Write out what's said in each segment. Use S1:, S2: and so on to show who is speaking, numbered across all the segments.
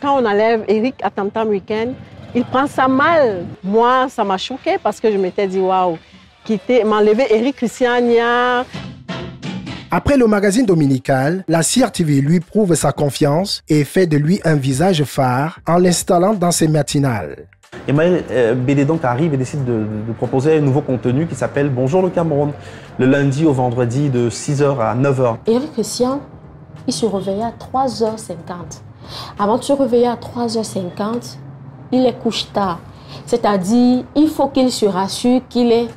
S1: Quand on enlève Eric à Tam Tam Weekend, il prend ça mal. Moi, ça m'a choqué parce que je m'étais dit, waouh, m'enlever Eric Christiania.
S2: Après le magazine dominical, la CRTV lui prouve sa confiance et fait de lui un visage phare en l'installant dans ses matinales.
S3: Emmanuel Bédé donc arrive et décide de proposer un nouveau contenu qui s'appelle Bonjour le Cameroun, le lundi au vendredi de 6h à 9h.
S4: Eric Christian, il se réveillait à 3h50. Avant de se réveiller à 3h50, il est couche tard. C'est-à-dire, il faut qu'il se rassure qu'il est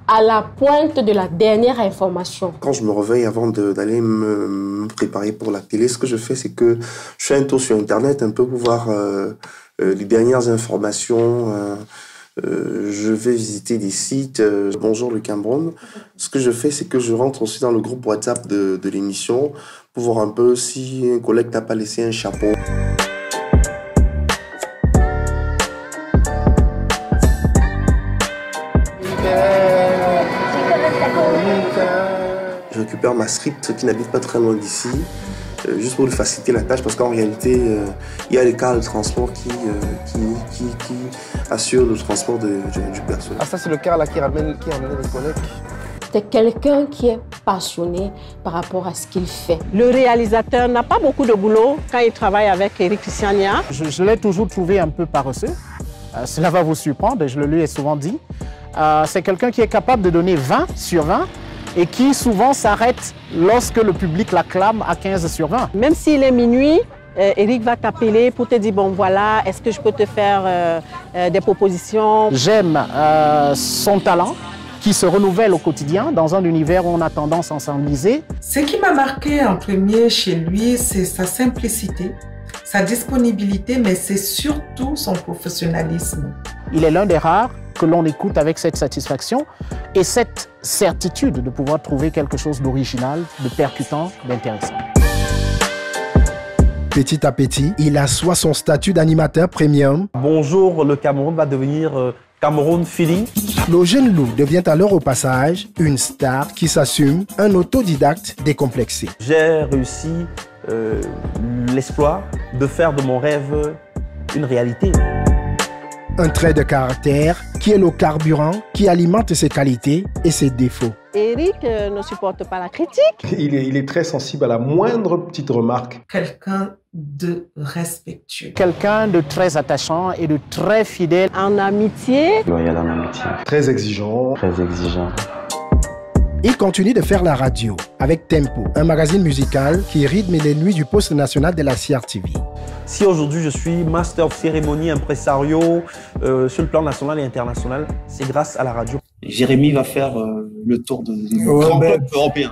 S4: à la pointe de la dernière information.
S5: Quand je me réveille avant d'aller me préparer pour la télé, ce que je fais, c'est que je fais un tour sur Internet un peu pour voir les dernières informations. Je vais visiter des sites. Bonjour le Cameroun. Ce que je fais, c'est que je rentre aussi dans le groupe WhatsApp de l'émission pour voir un peu si un collègue n'a pas laissé un chapeau. Je récupère ma script qui n'habite pas très loin d'ici, juste pour lui faciliter la tâche, parce qu'en réalité, il y a les cars de transport qui assurent le transport du personnel.
S6: Ah, ça c'est le car là qui ramène les collègues.
S4: C'est quelqu'un qui est passionné par rapport à ce qu'il fait.
S1: Le réalisateur n'a pas beaucoup de boulot quand il travaille avec Eric Christiania.
S7: Je l'ai toujours trouvé un peu paresseux. Cela va vous surprendre, je le lui ai souvent dit. C'est quelqu'un qui est capable de donner 20 sur 20 et qui souvent s'arrête lorsque le public l'acclame à 15 sur 20.
S1: Même s'il est minuit, Eric va t'appeler pour te dire, bon voilà, est-ce que je peux te faire des propositions?
S7: J'aime son talent qui se renouvelle au quotidien dans un univers où on a tendance à s'enliser.
S8: Ce qui m'a marqué en premier chez lui, c'est sa simplicité, sa disponibilité, mais c'est surtout son professionnalisme.
S7: Il est l'un des rares que l'on écoute avec cette satisfaction et cette certitude de pouvoir trouver quelque chose d'original, de percutant, d'intéressant.
S2: Petit à petit, il assoit son statut d'animateur premium.
S3: Bonjour le Cameroun va devenir Cameroun Feeling.
S2: Le jeune loup devient alors au passage une star qui s'assume, un autodidacte décomplexé.
S3: J'ai réussi l'exploit de faire de mon rêve une réalité.
S2: Un trait de caractère qui est le carburant qui alimente ses qualités et ses défauts.
S1: Eric ne supporte pas la critique.
S6: Il est très sensible à la moindre petite remarque.
S8: Quelqu'un de respectueux.
S7: Quelqu'un de très attachant et de très fidèle.
S1: En amitié.
S3: Loyal en amitié.
S6: Très exigeant.
S3: Très exigeant.
S2: Il continue de faire la radio avec Tempo, un magazine musical qui rythme les nuits du poste national de la CRTV.
S3: Si aujourd'hui je suis master of cérémonie, impresario, sur le plan national et international, c'est grâce à la radio.
S9: Jérémy va faire le tour de grands clubs européens.